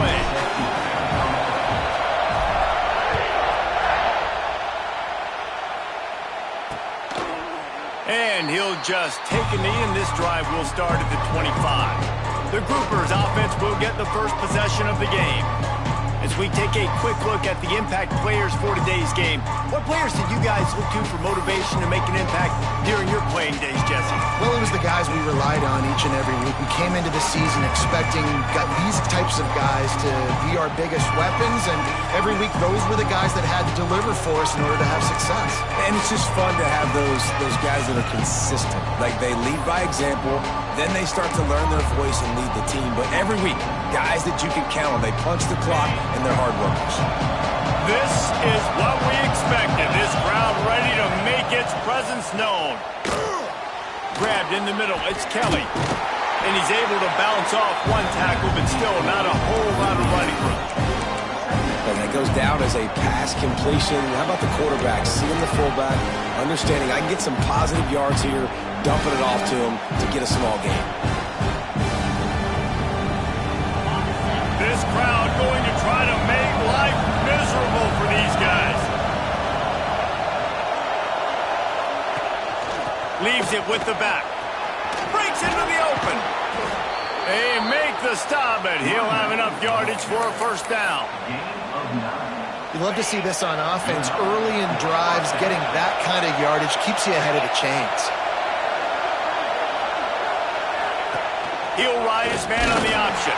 way. And he'll just take a knee, and this drive will start at the 25. The Groupers offense will get the first possession of the game. As we take a quick look at the impact players for today's game, what players did you guys look to for motivation to make an impact during your playing days, Jesse? Well, it was the guys we relied on each and every week. We came into the season expecting these types of guys to be our biggest weapons, and every week those were the guys that had to deliver for us in order to have success. And it's just fun to have those guys that are consistent. Like, they lead by example, then they start to learn their voice and lead the team. But every week, guys that you can count on, they punch the clock, and they're hard workers. This is what we expected. This crowd ready to make its presence known. Grabbed in the middle. It's Kelly. And he's able to bounce off one tackle, but still not a whole lot of running room. And that goes down as a pass completion. How about the quarterback seeing the fullback, understanding I can get some positive yards here, dumping it off to him to get a small gain. This crowd going to try to make life miserable for these guys. Leaves it with the back. Breaks into the open. They make the stop, but he'll have enough yardage for a first down. You love to see this on offense. Early in drives, getting that kind of yardage keeps you ahead of the chains. He'll ride his man on the option.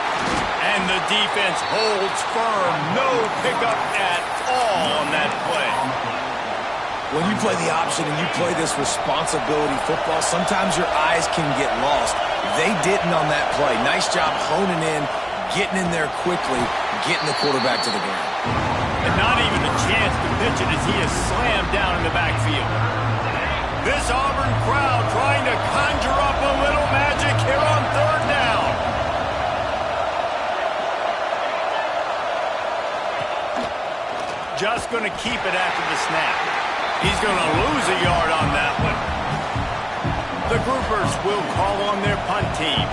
And the defense holds firm. No pickup at all on that play. When you play the option and you play this responsibility football, sometimes your eyes can get lost. They didn't on that play. Nice job honing in, getting in there quickly, getting the quarterback to the ground. And not even a chance to pitch it as he is slammed down in the backfield. This Auburn crowd trying to conjure up a little magic here on third down. Just going to keep it after the snap. He's going to lose a yard on that one. The Groupers will call on their punt team.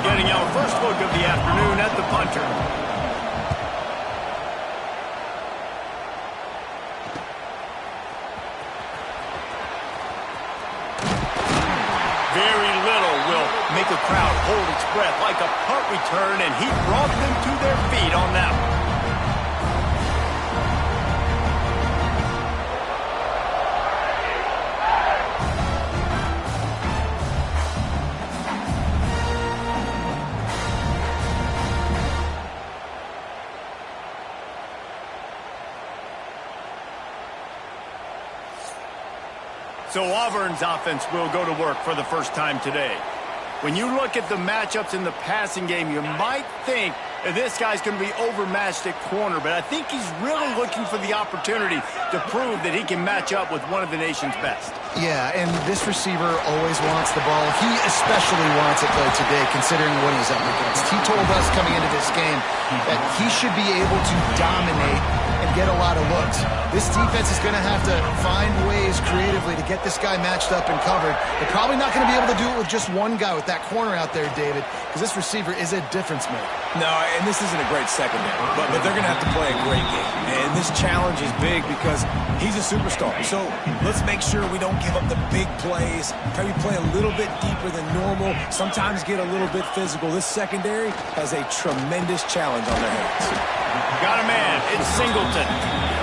Getting our first look of the afternoon at the punter. Very little will make a crowd hold its breath like a punt return, and he brought them to their feet on that one. So Auburn's offense will go to work for the first time today. When you look at the matchups in the passing game, you might think that this guy's going to be overmatched at corner, but I think he's really looking for the opportunity to prove that he can match up with one of the nation's best. Yeah, and this receiver always wants the ball. He especially wants it, though, today, considering what he's up against. He told us coming into this game that he should be able to dominate and get a lot of looks. This defense is going to have to find ways creatively to get this guy matched up and covered. They're probably not going to be able to do it with just one guy with that corner out there, David, because this receiver is a difference maker. No, and this isn't a great secondary, but they're going to have to play a great game. And this challenge is big because he's a superstar. So let's make sure we don't give up the big plays, maybe play a little bit deeper than normal, sometimes get a little bit physical. This secondary has a tremendous challenge on their hands. Got a man. It's Singleton.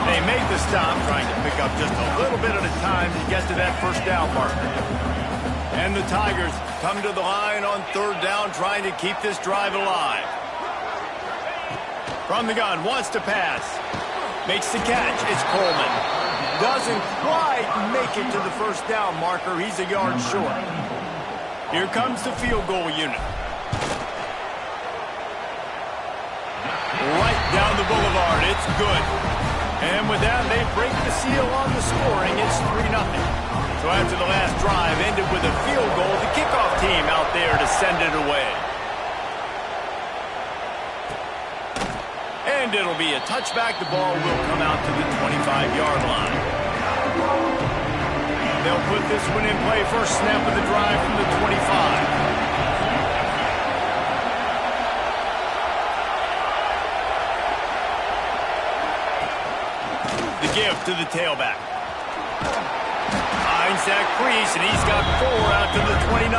They make the stop, trying to pick up just a little bit at a time to get to that first down marker. And the Tigers come to the line on third down, trying to keep this drive alive. From the gun, wants to pass. Makes the catch. It's Coleman. Doesn't quite make it to the first down marker. He's a yard short. Here comes the field goal unit. Right down the boulevard. It's good. And with that, they break the seal on the scoring. It's 3-0. So after the last drive ended with a field goal, the kickoff team out there to send it away. And it'll be a touchback. The ball will come out to the 25-yard line. They'll put this one in play. First snap of the drive from the 25. The give to the tailback. Finds that crease, and he's got 4 out to the 29.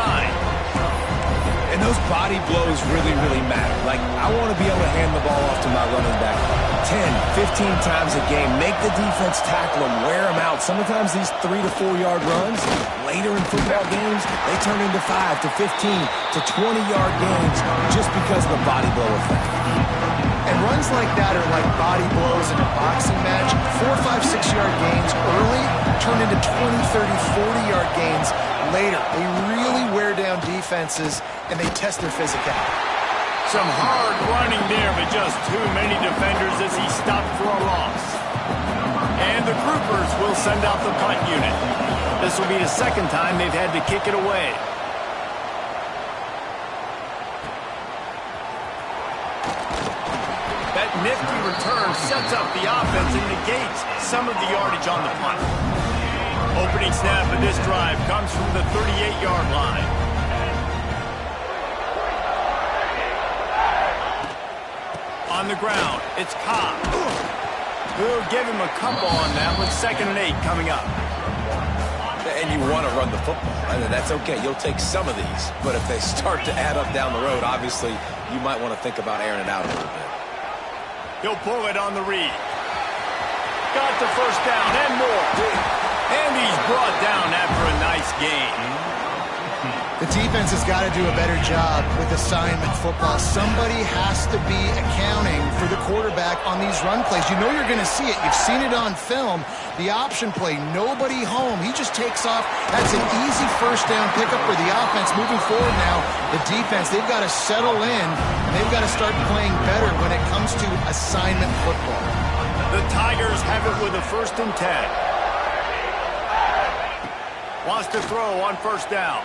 And those body blows really, really matter. Like, I want to be able to hand the ball off to my running back 10, 15 times a game. Make the defense tackle him, wear him out. Sometimes these 3 to 4 yard runs, later in football games, they turn into 5 to 15 to 20-yard games just because of the body blow effect. And runs like that are like body blows in a boxing match. 4, 5, 6-yard gains early turn into 20, 30, 40-yard gains later. They really wear down defenses, and they test their physicality. Some hard running there, but just too many defenders as he stopped for a loss. And the groupers will send out the punt unit. This will be the second time they've had to kick it away. That nifty return sets up the offense and negates some of the yardage on the punt. Opening snap of this drive comes from the 38-yard line. On the ground, it's Ncaa. We'll give him a couple on that with 2nd and 8 coming up. And you want to run the football. That's okay. You'll take some of these. But if they start to add up down the road, obviously, you might want to think about airing it out a little bit. He'll pull it on the read. Got the first down and more. And he's brought down after a nice game. The defense has got to do a better job with assignment football. Somebody has to be accounting for the quarterback on these run plays. You know you're going to see it. You've seen it on film. The option play, nobody home. He just takes off. That's an easy first down pickup for the offense. Moving forward now, the defense, they've got to settle in. They've got to start playing better when it comes to assignment football. The Tigers have it with a 1st and 10. Wants to throw on first down.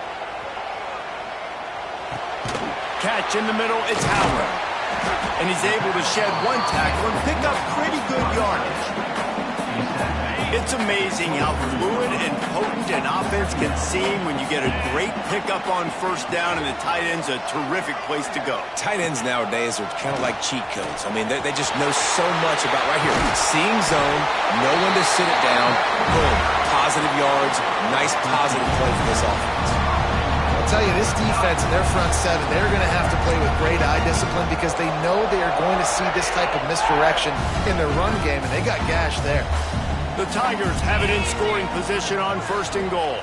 Catch in the middle, it's Howard. And he's able to shed 1 tackle and pick up pretty good yardage. It's amazing how fluid and potent an offense can seem when you get a great pickup on first down, and the tight end's a terrific place to go. Tight ends nowadays are kind of like cheat codes. I mean, they just know so much about right here. Seeing zone, know when to sit it down, boom, positive yards, nice positive play for this offense. I'll tell you, this defense and their front 7, they're going to have to play with great eye discipline because they know they are going to see this type of misdirection in their run game, and they got gashed there. The Tigers have it in scoring position on 1st and goal.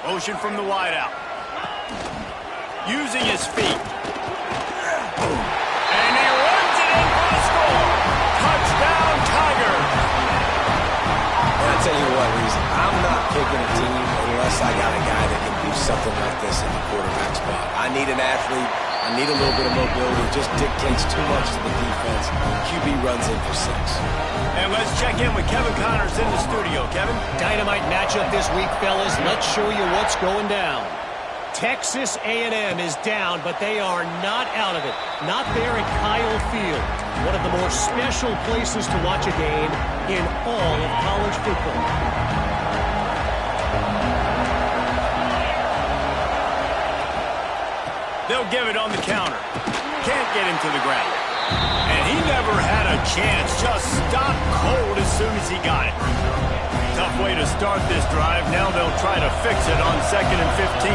Motion from the wideout. Using his feet. And he runs it in for the score. Touchdown, Tigers. I'll tell you what, Reason, I'm not picking a team unless I got a guy that can do something like this in the quarterback spot. I need an athlete. I need a little bit of mobility. It just dictates too much to the defense. QB runs in for 6. And let's check in with Kevin Connors in the studio. Kevin? Dynamite matchup this week, fellas. Let's show you what's going down. Texas A&M is down, but they are not out of it. Not there at Kyle Field. One of the more special places to watch a game in all of college football. They'll give it on the counter. Can't get him to the ground. And he never had a chance. Just stopped cold as soon as he got it. Tough way to start this drive. Now they'll try to fix it on 2nd and 15.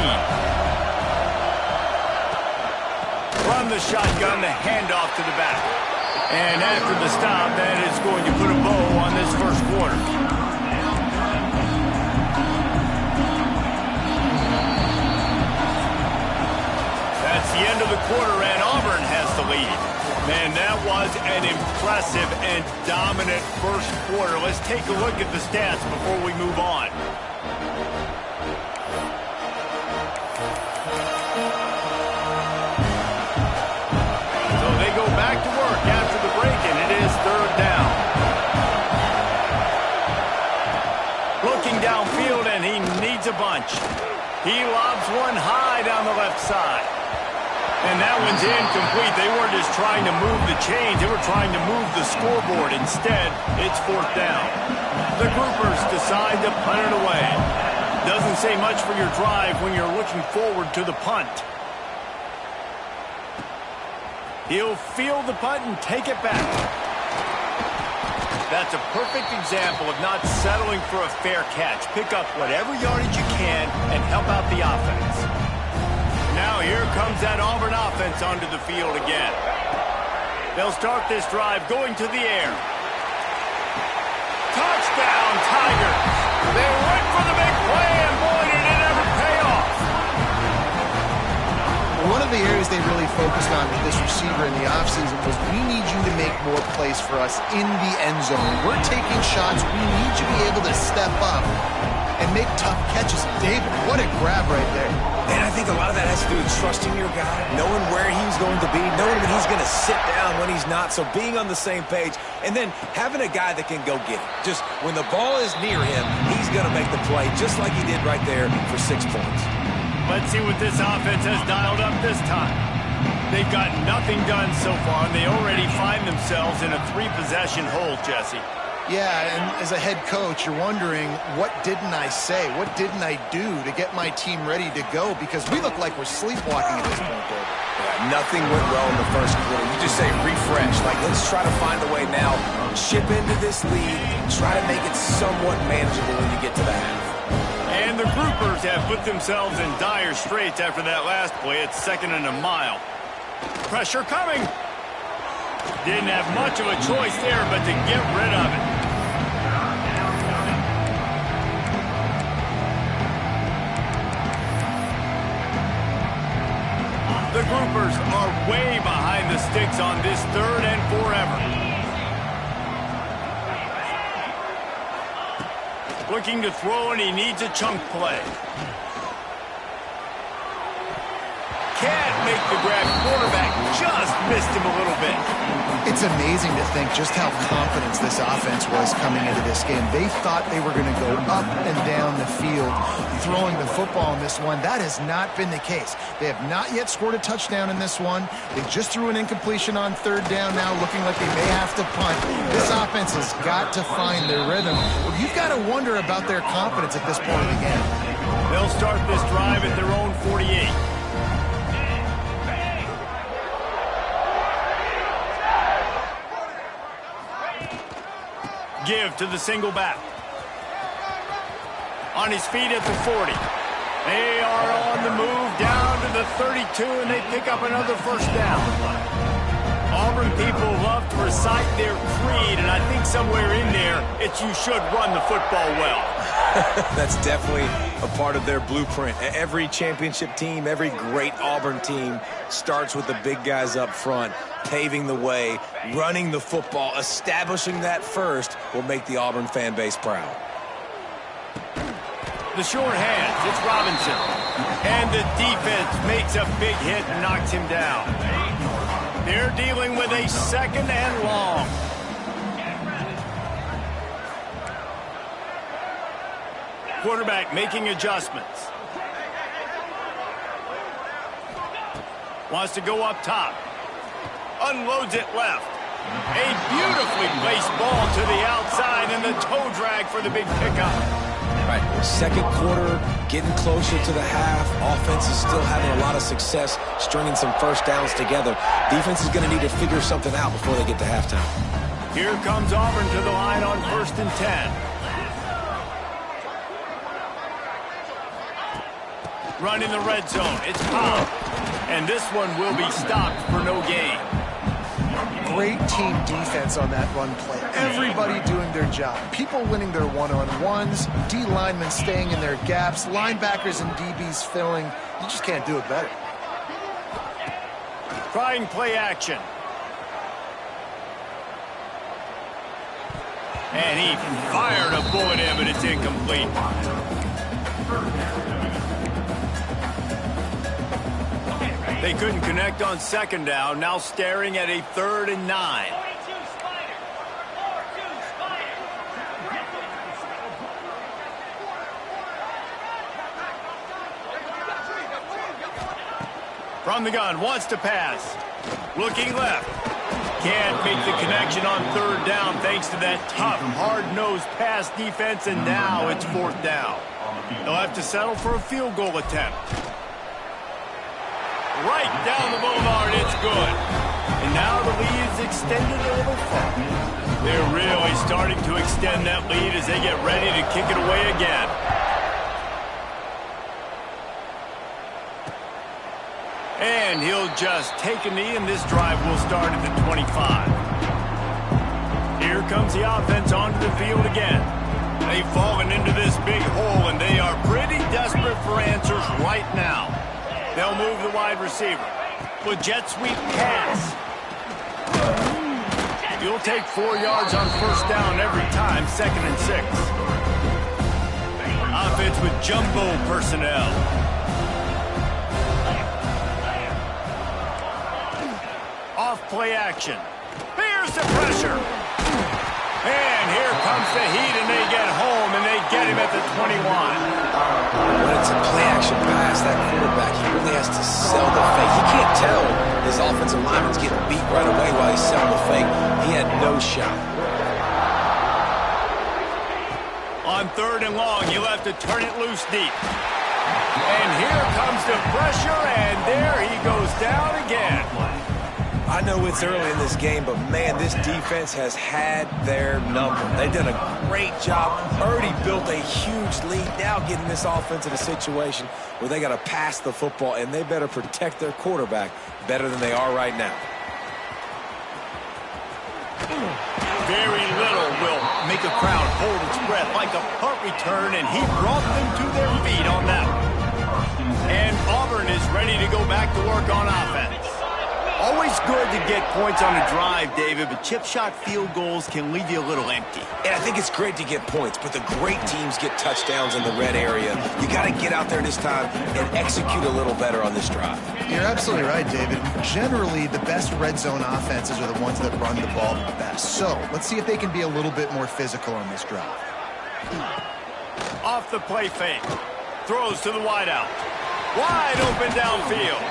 Run the shotgun, the handoff to the back. And after the stop, that is going to put a bow on this first quarter. That's the end of the quarter, and Auburn has the lead. Man, that was an impressive and dominant first quarter. Let's take a look at the stats before we move on. So they go back to work after the break, and it is 3rd down. Looking downfield, and he needs a bunch. He lobs one high down the left side. And that one's incomplete. They weren't just trying to move the chains. They were trying to move the scoreboard. Instead, it's 4th down. The groupers decide to punt it away. Doesn't say much for your drive when you're looking forward to the punt. He'll field the punt and take it back. That's a perfect example of not settling for a fair catch. Pick up whatever yardage you can and help out the offense. Now here comes that Auburn offense onto the field again. They'll start this drive going to the air. Touchdown, Tigers! They went for the big play, and boy, did it ever pay off. One of the areas they really focused on with this receiver in the offseason was we need you to make more plays for us in the end zone. We're taking shots. We need you to be able to step up and make tough catches. David, what a grab right there. And I think a lot of that has to do with trusting your guy, knowing where he's going to be, knowing when he's going to sit down, when he's not, so being on the same page, and then having a guy that can go get it. Just when the ball is near him, he's going to make the play, just like he did right there for 6 points. Let's see what this offense has dialed up this time. They've got nothing done so far, and they already find themselves in a 3-possession hole, Jesse. Yeah, and as a head coach, you're wondering, what didn't I say? What didn't I do to get my team ready to go? Because we look like we're sleepwalking at this point, Dave. Yeah, nothing went well in the first quarter. You just say refresh. Like, let's try to find a way now. Chip into this lead. Try to make it somewhat manageable when you get to the half. And the groupers have put themselves in dire straits after that last play. It's 2nd and a mile. Pressure coming. Didn't have much of a choice there but to get rid of it. The groupers are way behind the sticks on this 3rd and forever. Looking to throw, and he needs a chunk play. Can't make the grab. Quarterback just missed him a little bit. It's amazing to think just how confident this offense was coming into this game. They thought they were going to go up and down the field throwing the football in this one. That has not been the case. They have not yet scored a touchdown in this one. They just threw an incompletion on 3rd down now, looking like they may have to punt. This offense has got to find their rhythm. You've got to wonder about their confidence at this point of the game. They'll start this drive at their own 48. Give to the single back. On his feet at the 40. They are on the move down to the 32, and they pick up another 1st down. Auburn people love to recite their creed, and I think somewhere in there, it's you should run the football well. That's definitely a part of their blueprint. Every championship team, every great Auburn team starts with the big guys up front, paving the way, running the football, establishing that first will make the Auburn fan base proud. The short hands, it's Robinson. And the defense makes a big hit and knocks him down. They're dealing with a 2nd and long. Quarterback making adjustments. Wants to go up top. Unloads it left. A beautifully placed ball to the outside, and the toe drag for the big pickup. Right, 2nd quarter, getting closer to the half. Offense is still having a lot of success stringing some 1st downs together. Defense is going to need to figure something out before they get to halftime. Here comes Auburn to the line on 1st and 10. Run in the red zone. It's Powell. And this one will be stopped for no gain. Great team defense on that run play. Everybody doing their job. People winning their one-on-ones. D linemen staying in their gaps. Linebackers and DBs filling. You just can't do it better. Trying play action. And he fired a bullet in, but it's incomplete. They couldn't connect on 2nd down, now staring at a 3rd and 9. From the gun, wants to pass. Looking left. Can't make the connection on 3rd down thanks to that tough, hard-nosed pass defense, and now it's 4th down. They'll have to settle for a field goal attempt. Right down the boulevard, it's good. And now the lead is extended a little far. They're really starting to extend that lead as they get ready to kick it away again. And he'll just take a knee, and this drive will start at the 25. Here comes the offense onto the field again. They've fallen into this big hole, and they are pretty desperate for answers right now. They'll move the wide receiver. With jet sweep pass. You'll take 4 yards on first down every time, 2nd and 6. Offense with jumbo personnel. Off play action. Here's the pressure. And here comes the heat, and they get home, and they get him at the 21. When it's a play-action pass, that quarterback, he really has to sell the fake. He can't tell his offensive lineman's getting beat right away while he's selling the fake. He had no shot. On 3rd and long, you'll have to turn it loose deep. And here comes the pressure, and there he goes down again. I know it's early in this game, but, man, this defense has had their number. They've done a great job, already built a huge lead, now getting this offense in a situation where they got to pass the football, and they better protect their quarterback better than they are right now. Very little will make a crowd hold its breath like a punt return, and he brought them to their feet on that one. And Auburn is ready to go back to work on offense. Always good to get points on a drive, David, but chip shot field goals can leave you a little empty. And I think it's great to get points, but the great teams get touchdowns in the red area. You got to get out there this time and execute a little better on this drive. You're absolutely right, David. Generally, the best red zone offenses are the ones that run the ball the best. So let's see if they can be a little bit more physical on this drive. Off the play fake. Throws to the wideout. Wide open downfield.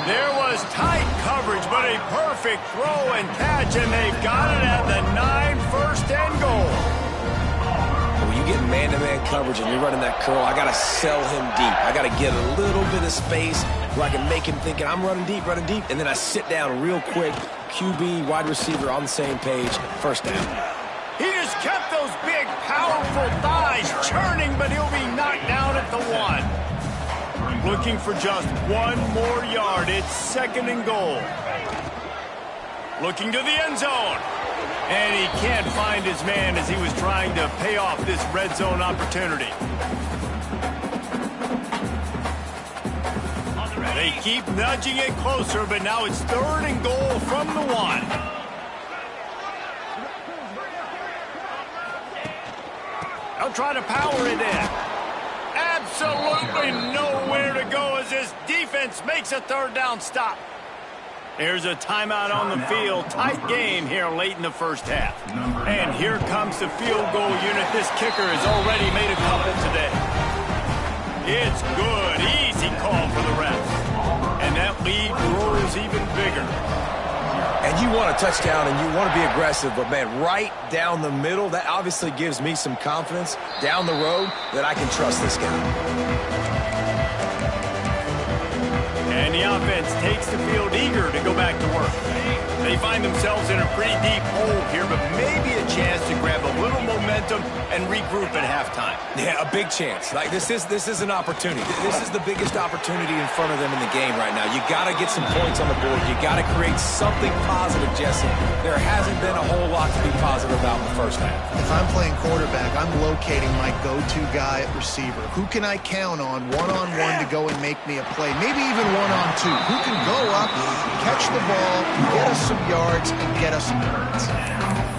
There was tight coverage, but a perfect throw and catch, and they've got it at the 9, 1st and goal. When you get man-to-man coverage and you're running that curl, I got to sell him deep. I got to get a little bit of space where I can make him thinking I'm running deep, and then I sit down real quick. QB, wide receiver on the same page, 1st down. He just kept those big, powerful thighs churning, but he'll be knocked down at the 1. Looking for just 1 more yard. It's 2nd and goal. Looking to the end zone. And he can't find his man as he was trying to pay off this red zone opportunity. They keep nudging it closer, but now it's 3rd and goal from the 1. They'll try to power it in. Absolutely nowhere to go as this defense makes a 3rd down stop. There's a timeout on the field. Tight game here late in the 1st half. And here comes the field goal unit. This kicker has already made a couple today. It's good. Easy call for the refs. And that lead grows even bigger. And you want a touchdown and you want to be aggressive, but, man, right down the middle, that obviously gives me some confidence down the road that I can trust this guy. And the offense takes the field eager to go back to work. They find themselves in a pretty deep hole here, but maybe a chance to grab a little momentum and regroup at halftime. Yeah, a big chance. Like this is an opportunity. This is the biggest opportunity in front of them in the game right now. You got to get some points on the board. You got to create something positive, Jesse. There hasn't been a whole lot to be positive about in the 1st half. If I'm playing quarterback, I'm locating my go-to guy at receiver. Who can I count on one-on-one to go and make me a play? Maybe even one-on-two. Who can go up, catch the ball, get us some yards, and get us some points?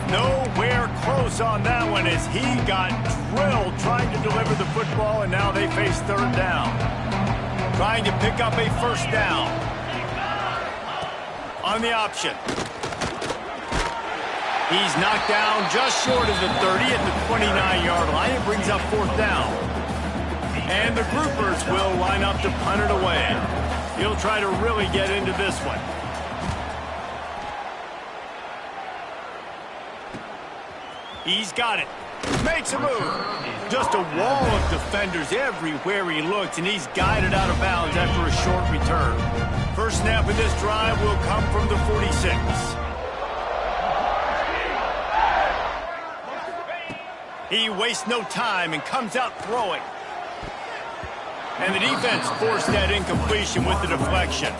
Nowhere close on that one as he got drilled trying to deliver the football, and now they face 3rd down. Trying to pick up a 1st down. On the option. He's knocked down just short of the 30 at the 29-yard line. It brings up 4th down. And the groupers will line up to punt it away. He'll try to really get into this one. He's got it. Makes a move. Just a wall of defenders everywhere he looks, and he's guided out of bounds after a short return. First snap of this drive will come from the 46. He wastes no time and comes out throwing. And the defense forced that incompletion with the deflection.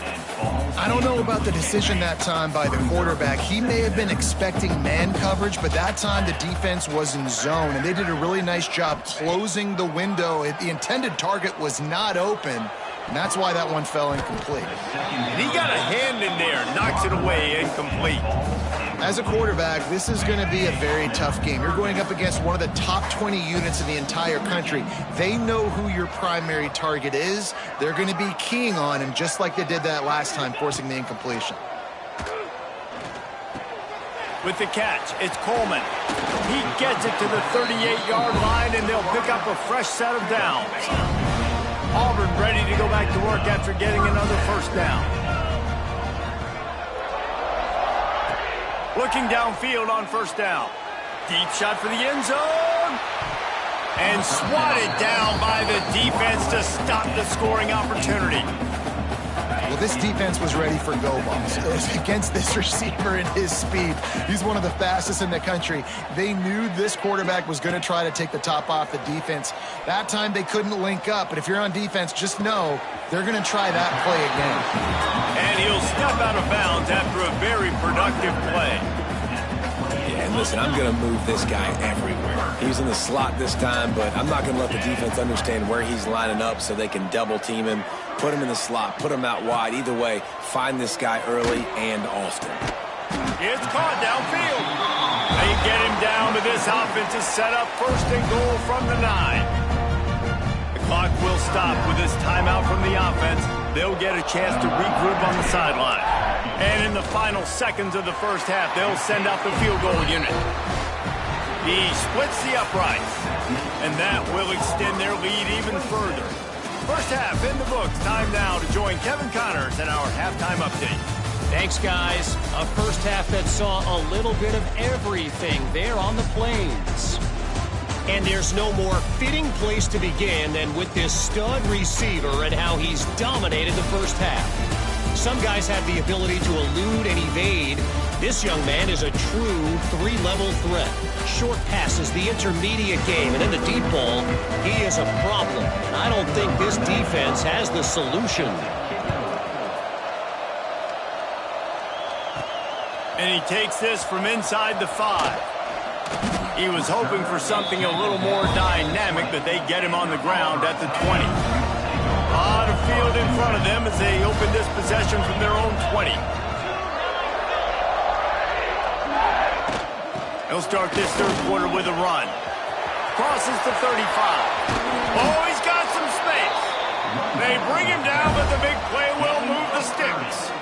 I don't know about the decision that time by the quarterback. He may have been expecting man coverage, but that time the defense was in zone, and they did a really nice job closing the window. The intended target was not open, and that's why that one fell incomplete. And he got a hand in there, knocks it away, incomplete. As a quarterback, this is going to be a very tough game. You're going up against one of the top 20 units in the entire country. They know who your primary target is. They're going to be keying on him, just like they did that last time, forcing the incompletion. With the catch, it's Coleman. He gets it to the 38-yard line, and they'll pick up a fresh set of downs. Auburn ready to go back to work after getting another first down. Looking downfield on first down. Deep shot for the end zone. And swatted down by the defense to stop the scoring opportunity. Well, this defense was ready for go balls against this receiver and his speed. He's one of the fastest in the country. They knew this quarterback was going to try to take the top off the defense. That time they couldn't link up, but if you're on defense, just know they're going to try that play again. And he'll step out of bounds after a very productive play. Yeah, and listen, I'm going to move this guy everywhere. He's in the slot this time, but I'm not going to let the defense understand where he's lining up so they can double team him, put him in the slot, put him out wide. Either way, find this guy early and often. It's caught downfield. They get him down to this offensive setup. First and goal from the 9. Clock will stop with this timeout from the offense. They'll get a chance to regroup on the sideline. And in the final seconds of the first half, they'll send out the field goal unit. He splits the uprights, and that will extend their lead even further. First half in the books. Time now to join Kevin Connors in our halftime update. Thanks, guys. A first half that saw a little bit of everything there on the Plains. And there's no more fitting place to begin than with this stud receiver and how he's dominated the first half. Some guys have the ability to elude and evade. This young man is a true three-level threat. Short passes, the intermediate game, and in the deep ball, he is a problem. And I don't think this defense has the solution. And he takes this from inside the 5. He was hoping for something a little more dynamic, but they get him on the ground at the 20. A lot of field in front of them as they open this possession from their own 20. He'll start this third quarter with a run. Crosses to 35. Oh, he's got some space. They bring him down, but the big play will move the sticks.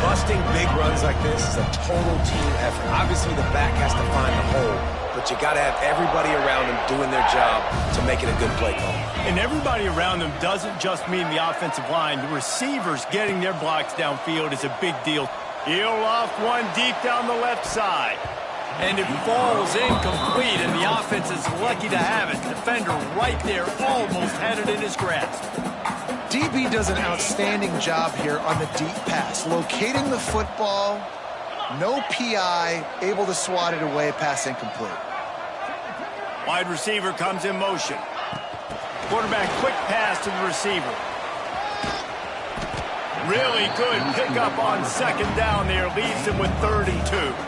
Busting big runs like this is a total team effort. Obviously, the back has to find the hole, but you got to have everybody around him doing their job to make it a good play call. And everybody around them doesn't just mean the offensive line. The receivers getting their blocks downfield is a big deal. He'll loft one deep down the left side. And it falls incomplete, and the offense is lucky to have it. Defender right there almost had it in his grasp. DB does an outstanding job here on the deep pass, locating the football, no PI, able to swat it away, pass incomplete. Wide receiver comes in motion. Quarterback quick pass to the receiver. Really good pickup on second down there, leaves him with 3rd and 2.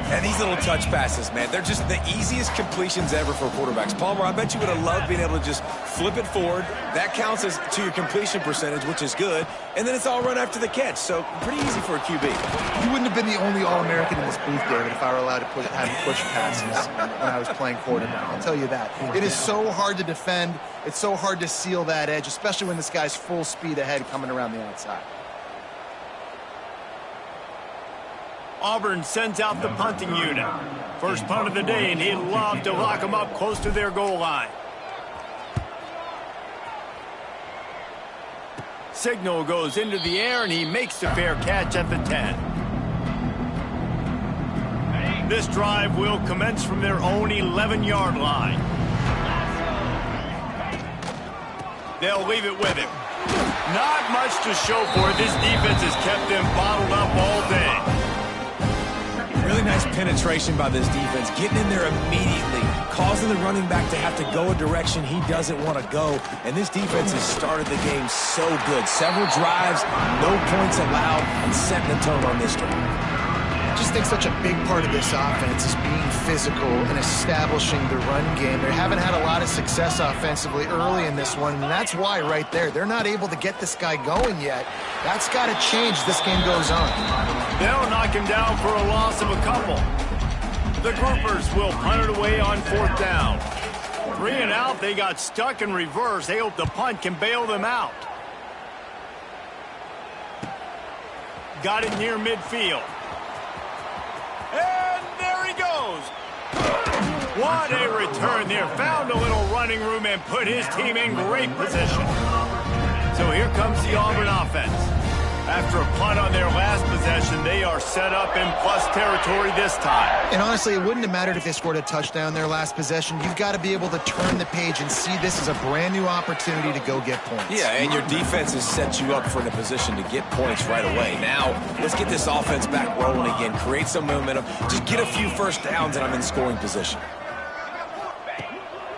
And these little touch passes, man, they're just the easiest completions ever for quarterbacks. Palmer, I bet you would have loved being able to just flip it forward. That counts as to your completion percentage, which is good. And then it's all run after the catch, so pretty easy for a QB. You wouldn't have been the only All-American in this booth, David, if I were allowed to have push passes when I was playing quarterback. I'll tell you that. It is so hard to defend. It's so hard to seal that edge, especially when this guy's full speed ahead coming around the outside. Auburn sends out the punting unit. First punt of the day, and he'd love to lock them up close to their goal line. Signal goes into the air, and he makes the fair catch at the 10. This drive will commence from their own 11-yard line. They'll leave it with him. Not much to show for it. This defense has kept them bottled up all day. Really nice penetration by this defense, getting in there immediately, causing the running back to have to go a direction he doesn't want to go. And this defense has started the game so good. Several drives, no points allowed, and setting the tone on this drive. I just think such a big part of this offense is being physical and establishing the run game. They haven't had a lot of success offensively early in this one, and that's why right there, they're not able to get this guy going yet. That's got to change as this game goes on. They'll knock him down for a loss of a couple. The groupers will punt it away on 4th down. 3 and out, they got stuck in reverse. They hope the punt can bail them out. Got it near midfield. And there he goes. What a return there. Found a little running room and put his team in great position. So here comes the Auburn offense. After a punt on their last possession, they are set up in plus territory this time. And honestly, it wouldn't have mattered if they scored a touchdown their last possession. You've got to be able to turn the page and see this as a brand new opportunity to go get points. Yeah, and your defense has set you up for in a position to get points right away. Now, let's get this offense back rolling again, create some momentum, just get a few first downs, and I'm in scoring position.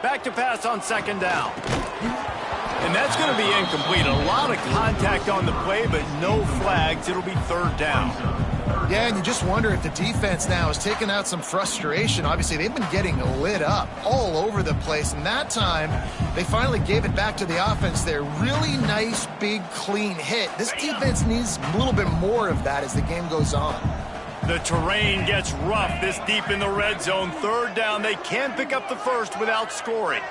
Back to pass on 2nd down. And that's going to be incomplete. A lot of contact on the play, but no flags. It'll be 3rd down. Yeah, and you just wonder if the defense now is taking out some frustration. Obviously, they've been getting lit up all over the place. And that time, they finally gave it back to the offense there. Really nice, big, clean hit. This defense needs a little bit more of that as the game goes on. The terrain gets rough this deep in the red zone. 3rd down. They can't pick up the first without scoring.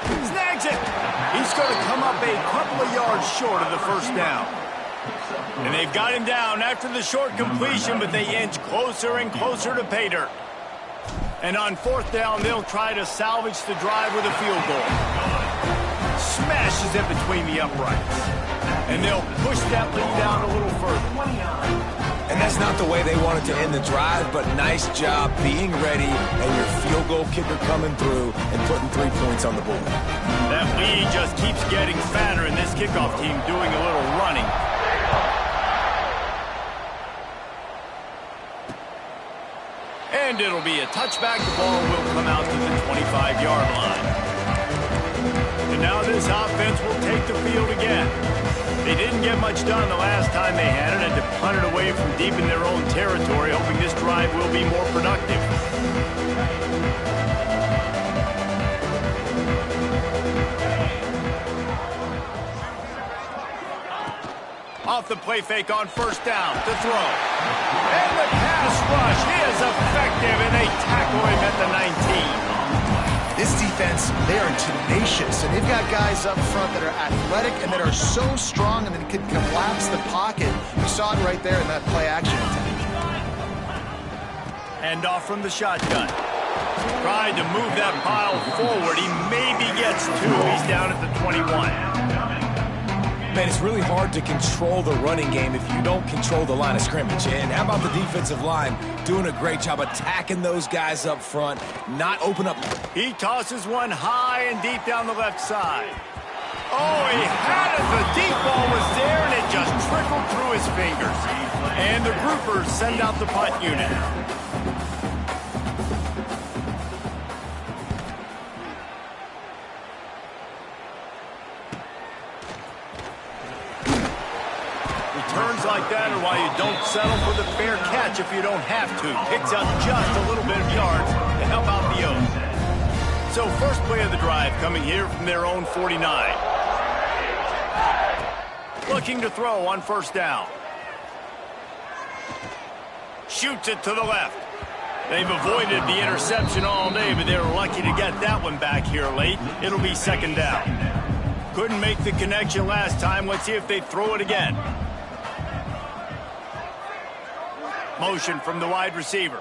Snags it. He's going to come up a couple of yards short of the 1st down. And they've got him down after the short completion, but they inch closer and closer to pay dirt. And on 4th down, they'll try to salvage the drive with a field goal. Smashes it between the uprights. And they'll push that lead down a little further. And that's not the way they wanted to end the drive, but nice job being ready and your field goal kicker coming through and putting 3 points on the board. That lead just keeps getting fatter, and this kickoff team doing a little running. And it'll be a touchback. The ball will come out to the 25-yard line. And now this offense will take the field again. They didn't get much done the last time they had it, and to punt it away from deep in their own territory, hoping this drive will be more productive. Off the play fake on 1st down to throw. And the pass rush is effective, and they tackle him at the 19. This defense, they are tenacious, and they've got guys up front that are athletic and that are so strong and that can collapse the pocket. We saw it right there in that play-action attempt. Hand off from the shotgun. Tried to move that pile forward. He maybe gets 2. He's down at the 21. Man, it's really hard to control the running game if you don't control the line of scrimmage. And how about the defensive line doing a great job attacking those guys up front, not open up. He tosses one high and deep down the left side. Oh, he had it. The deep ball was there, and it just trickled through his fingers. And the groupers send out the punt unit. Returns like that are why you don't settle for the fair catch if you don't have to. Picks up just a little bit of yards to help out the O's. So first play of the drive coming here from their own 49. Looking to throw on 1st down. Shoots it to the left. They've avoided the interception all day, but they're lucky to get that one back here late. It'll be 2nd down. Couldn't make the connection last time. Let's see if they throw it again. Motion from the wide receiver.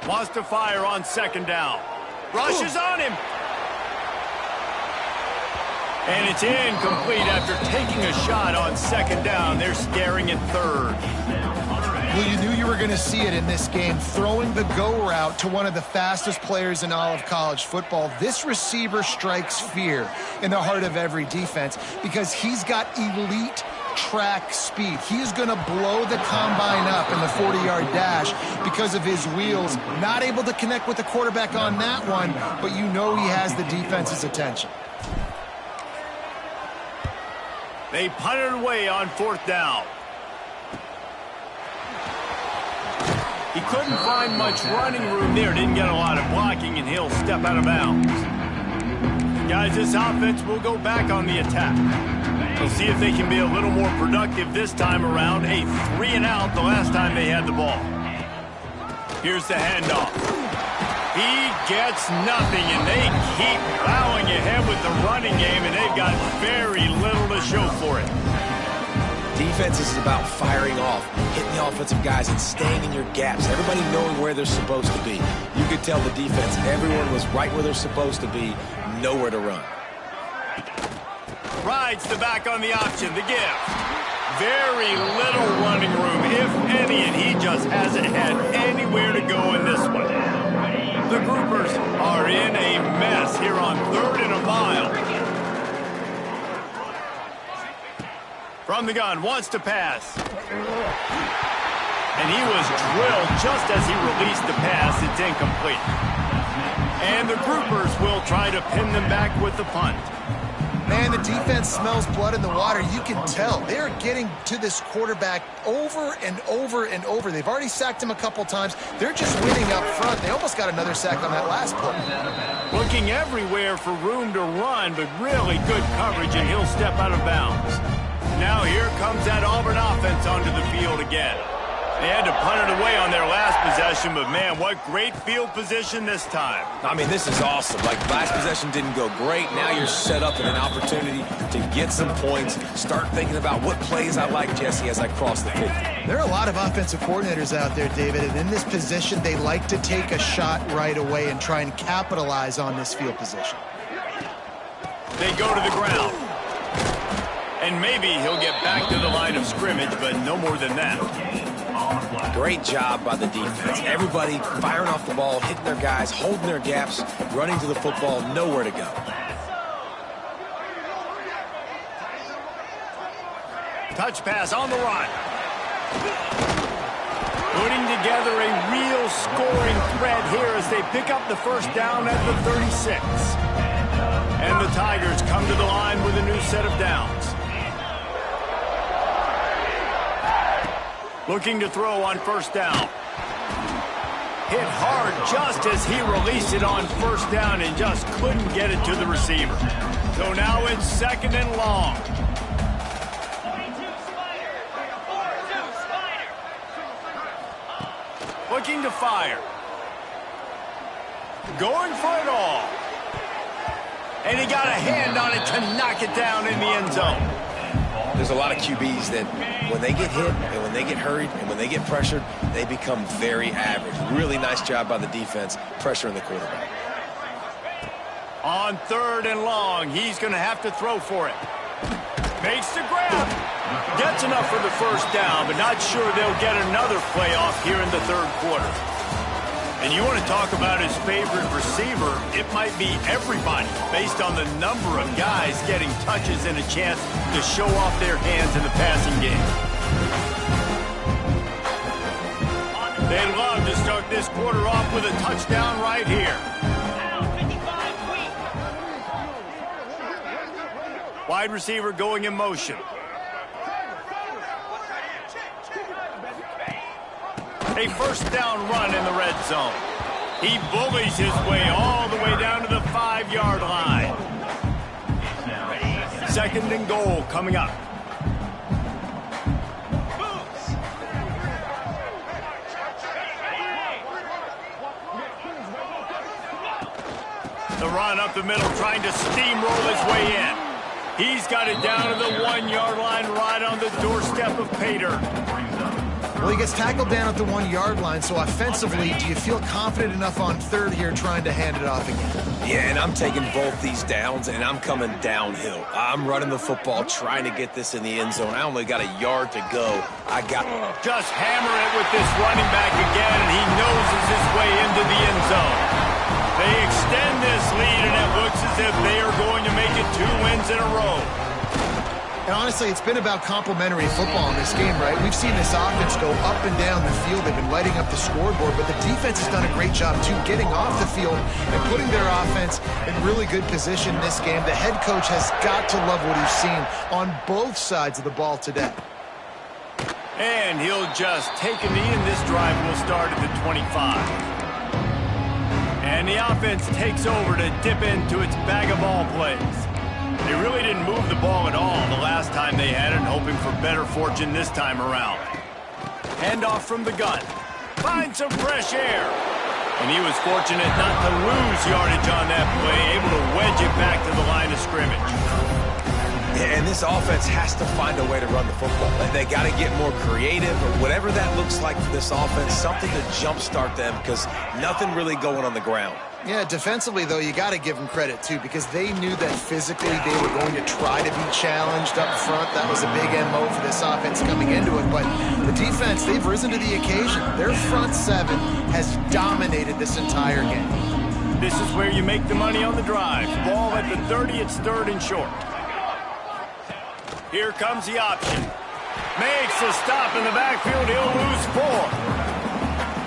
Wants to fire on 2nd down. Rushes on him. And it's incomplete after taking a shot on second down. They're staring at third. Well, you knew you were going to see it in this game. Throwing the go route to one of the fastest players in all of college football. This receiver strikes fear in the heart of every defense because he's got elite track speed. He's going to blow the combine up in the 40-yard dash because of his wheels. Not able to connect with the quarterback on that one, but you know he has the defense's attention. They punted away on fourth down. He couldn't find much running room there. Didn't get a lot of blocking, and he'll step out of bounds. Guys, this offense will go back on the attack. We'll see if they can be a little more productive this time around. A 3-and-out the last time they had the ball. Here's the handoff. He gets nothing, and they keep plowing ahead with the running game, and they've got very little to show for it. Defense is about firing off, hitting the offensive guys, and staying in your gaps. Everybody knowing where they're supposed to be. You could tell the defense, everyone was right where they're supposed to be, nowhere to run. Rides the back on the option, the gift. Very little running room, if any, and he just hasn't had anywhere to go in this one. The Groupers are in a mess here on 3rd and a mile. From the gun, wants to pass. And he was drilled just as he released the pass. It's incomplete. And the Groupers will try to pin them back with the punt. Man, the defense smells blood in the water. You can tell. They're getting to this quarterback over and over and over. They've already sacked him a couple times. They're just winning up front. They almost got another sack on that last play. Looking everywhere for room to run, but really good coverage, and he'll step out of bounds. Now here comes that Auburn offense onto the field again. They had to punt it away on their last possession, but man, what great field position this time. I mean, this is awesome. Like, last possession didn't go great. Now you're set up in an opportunity to get some points. Start thinking about what plays I like, Jesse, as I cross the 50. There are a lot of offensive coordinators out there, David, and in this position, they like to take a shot right away and try and capitalize on this field position. They go to the ground. And maybe he'll get back to the line of scrimmage, but no more than that. Great job by the defense. Everybody firing off the ball, hitting their guys, holding their gaps, running to the football, nowhere to go. Touch pass on the run. Putting together a real scoring threat here as they pick up the first down at the 36. And the Tigers come to the line with a new set of downs. Looking to throw on first down. Hit hard just as he released it on first down and just couldn't get it to the receiver. So now it's 2nd and long. Looking to fire. Going for it all. And he got a hand on it to knock it down in the end zone. There's a lot of QBs that when they get hit and when they get hurried and when they get pressured, they become very average. Really nice job by the defense, pressuring the quarterback. On 3rd and long, he's going to have to throw for it. Makes the grab. Gets enough for the first down, but not sure they'll get another play off here in the 3rd quarter. And you want to talk about his favorite receiver, it might be everybody based on the number of guys getting touches and a chance to show off their hands in the passing game. They'd love to start this quarter off with a touchdown right here. Wide receiver going in motion. A first down run in the red zone. He bullies his way all the way down to the 5-yard line. 2nd and goal coming up. The run up the middle, trying to steamroll his way in. He's got it down to the 1-yard line right on the doorstep of Pater. Well, he gets tackled down at the 1-yard line, so offensively, do you feel confident enough on third here trying to hand it off again? Yeah, and I'm taking both these downs, and I'm coming downhill. I'm running the football, trying to get this in the end zone. I only got a yard to go. Just hammer it with this running back again, and he noses his way into the end zone. They extend this lead, and it looks as if they are going to make it 2 wins in a row. And honestly, it's been about complementary football in this game, right? We've seen this offense go up and down the field. They've been lighting up the scoreboard, but the defense has done a great job, too, getting off the field and putting their offense in really good position in this game. The head coach has got to love what he's seen on both sides of the ball today. And he'll just take a knee, and this drive will start at the 25. And the offense takes over to dip into its bag of ball plays. They really didn't move the ball at all the last time they had it, hoping for better fortune this time around. Handoff from the gun. Finds some fresh air. And he was fortunate not to lose yardage on that play, able to wedge it back to the line of scrimmage. And this offense has to find a way to run the football. They got to get more creative, or whatever that looks like for this offense, something to jumpstart them, because nothing really going on the ground. Yeah, defensively, though, you got to give them credit, too, because they knew that physically they were going to try to be challenged up front. That was a big MO for this offense coming into it. But the defense, they've risen to the occasion. Their front seven has dominated this entire game. This is where you make the money on the drive. Ball at the 30, it's 3rd and short. Here comes the option. Makes a stop in the backfield. He'll lose 4.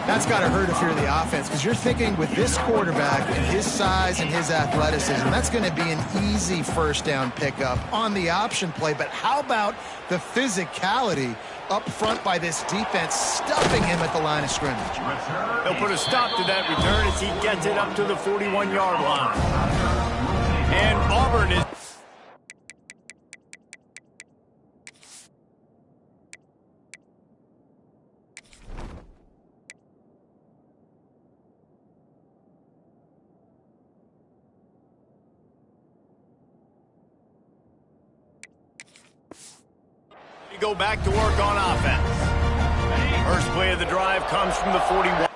That's got to hurt if you're the offense, because you're thinking with this quarterback and his size and his athleticism, that's going to be an easy first down pickup on the option play. But how about the physicality up front by this defense, stuffing him at the line of scrimmage? They'll put a stop to that return as he gets it up to the 41-yard line. And Auburn is... go back to work on offense. First play of the drive comes from the 41.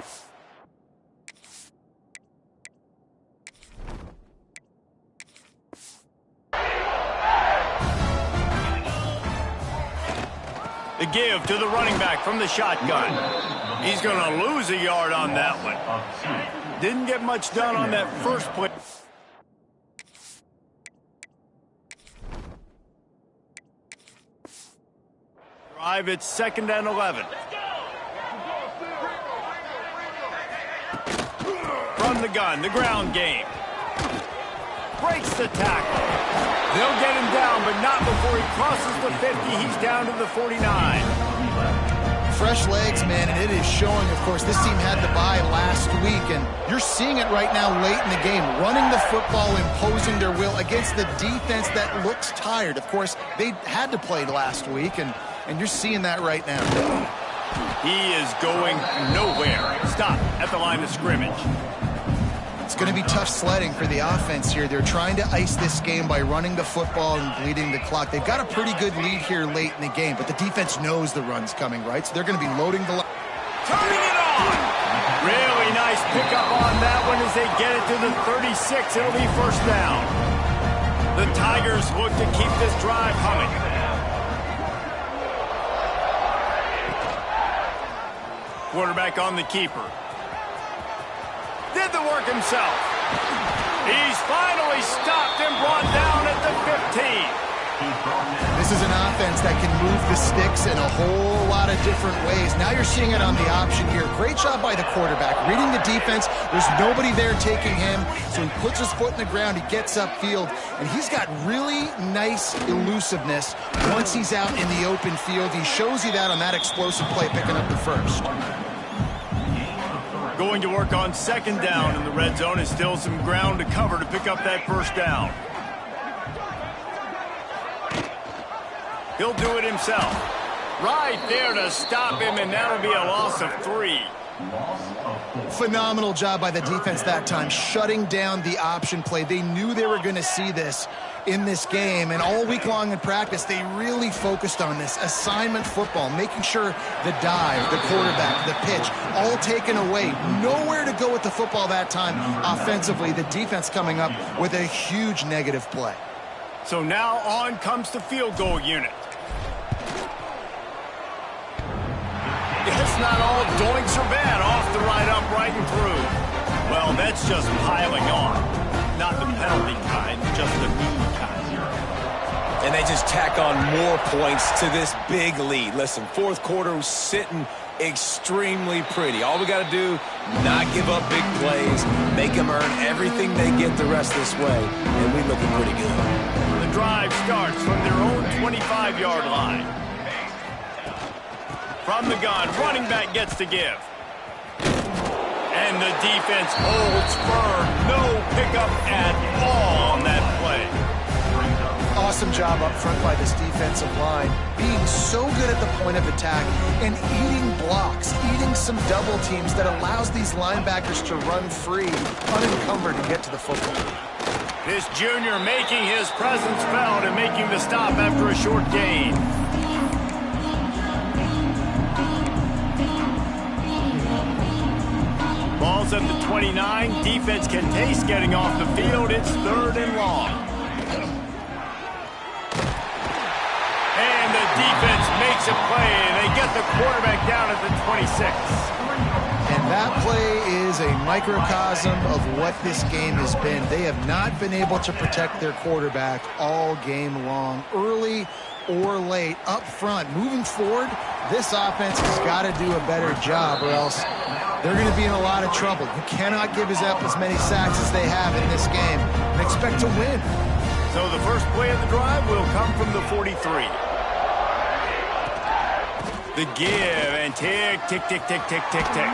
The give to the running back from the shotgun. He's going to lose a yard on that one. Didn't get much done on that first play. Drive, it's 2nd and 11. From the gun, the ground game. Breaks the tackle. They'll get him down, but not before he crosses the 50. He's down to the 49. Fresh legs, man, and it is showing, of course. This team had the bye last week, and you're seeing it right now late in the game. Running the football, imposing their will against the defense that looks tired. Of course, they had to play last week, and you're seeing that right now. He is going nowhere. Stop at the line of scrimmage. It's going to be tough sledding for the offense here. They're trying to ice this game by running the football and bleeding the clock. They've got a pretty good lead here late in the game, but the defense knows the run's coming, right? So they're going to be loading the line. Turning it on! Really nice pickup on that one as they get it to the 36. It'll be first down. The Tigers look to keep this drive humming. Quarterback on the keeper. Did the work himself. He's finally stopped and brought down at the 15. This is an offense that can move the sticks in a whole lot of different ways. Now you're seeing it on the option here. Great job by the quarterback. Reading the defense, there's nobody there taking him, so he puts his foot in the ground, he gets upfield, and he's got really nice elusiveness once he's out in the open field. He shows you that on that explosive play, picking up the first. Going to work on 2nd down in the red zone. Is still some ground to cover to pick up that first down. He'll do it himself. Right there to stop him, and that'll be a loss of 3. Phenomenal job by the defense that time, shutting down the option play. They knew they were going to see this in this game, and all week long in practice, they really focused on this assignment football, making sure the dive, the quarterback, the pitch, all taken away. Nowhere to go with the football that time offensively. The defense coming up with a huge negative play. So now on comes the field goal unit. It's not all doinks are bad. Off the right, upright, and through. Well, that's just piling on. Not the penalty kind, just the mean kind. And they just tack on more points to this big lead. Listen, fourth quarter was sitting extremely pretty. All we got to do, not give up big plays, make them earn everything they get the rest this way, and we looking pretty good. The drive starts from their own 25-yard line. From the gun, running back gets to give. And the defense holds firm. No pickup at all on that play. Awesome job up front by this defensive line, being so good at the point of attack and eating blocks, eating some double teams that allows these linebackers to run free, unencumbered, and get to the football. This junior making his presence felt and making the stop after a short gain. Ball's at the 29. Defense can taste getting off the field. It's 3rd and long. And the defense makes a play, and they get the quarterback down at the 26. And that play is a microcosm of what this game has been. They have not been able to protect their quarterback all game long, early or late, up front. Moving forward, this offense has got to do a better job, or else they're going to be in a lot of trouble. You cannot give up as many sacks as they have in this game and expect to win. So the first play of the drive will come from the 43. The give, and tick, tick, tick, tick, tick, tick, tick.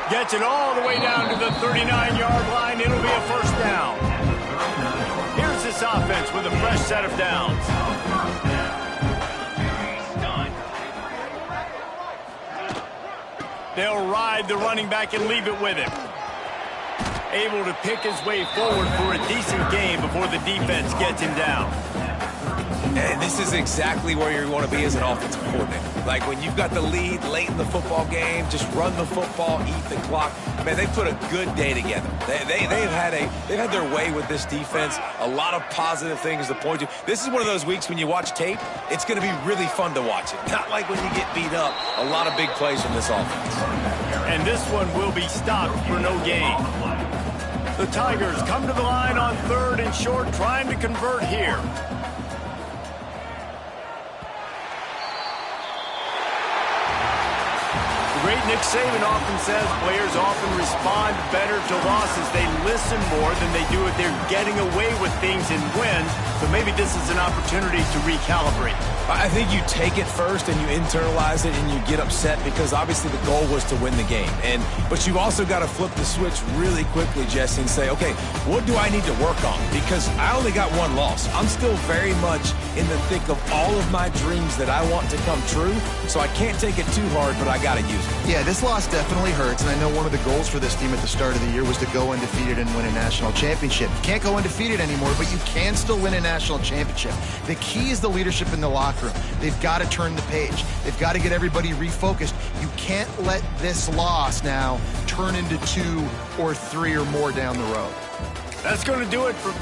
Gets it all the way down to the 39-yard line. It'll be a first down. Here's this offense with a fresh set of downs. They'll ride the running back and leave it with him. Able to pick his way forward for a decent game before the defense gets him down. And this is exactly where you want to be as an offensive coordinator. Like when you've got the lead late in the football game, just run the football, eat the clock. Man, they put a good day together. They've had their way with this defense. A lot of positive things to point to. This is one of those weeks when you watch tape, it's going to be really fun to watch it. Not like when you get beat up. A lot of big plays from this offense. And this one will be stopped for no gain. The Tigers come to the line on 3rd and short, trying to convert here. The great Nick Saban often says players often respond better to losses. They listen more than they do if they're getting away with things and wins. So maybe this is an opportunity to recalibrate. I think you take it first and you internalize it and you get upset because obviously the goal was to win the game. But you've also got to flip the switch really quickly, Jesse, and say, okay, what do I need to work on? Because I only got one loss. I'm still very much in the thick of all of my dreams that I want to come true. So I can't take it too hard, but I got to use it. Yeah, this loss definitely hurts, and I know one of the goals for this team at the start of the year was to go undefeated and win a national championship. You can't go undefeated anymore, but you can still win a national championship. The key is the leadership in the locker room. They've got to turn the page. They've got to get everybody refocused. You can't let this loss now turn into 2 or 3 or more down the road. That's going to do it for